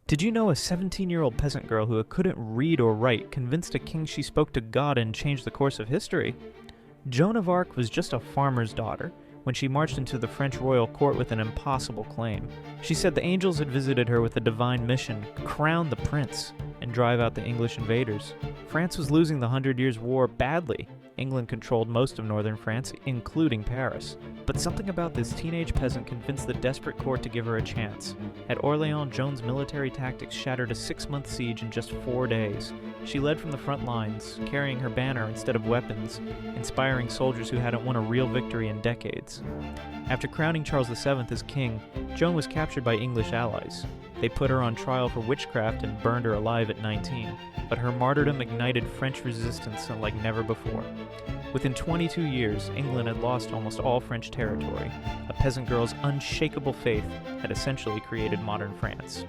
Did you know a 17-year-old peasant girl who couldn't read or write convinced a king she spoke to God and changed the course of history? Joan of Arc was just a farmer's daughter when she marched into the French royal court with an impossible claim. She said the angels had visited her with a divine mission: crown the prince and drive out the English invaders. France was losing the 100 Years' War badly. England controlled most of northern France, including Paris. But something about this teenage peasant convinced the desperate court to give her a chance. At Orléans, Joan's military tactics shattered a 6-month siege in just 4 days. She led from the front lines, carrying her banner instead of weapons, inspiring soldiers who hadn't won a real victory in decades. After crowning Charles VII as king, Joan was captured by English allies. They put her on trial for witchcraft and burned her alive at 19, but her martyrdom ignited French resistance like never before. Within 22 years, England had lost almost all French territory. A peasant girl's unshakable faith had essentially created modern France.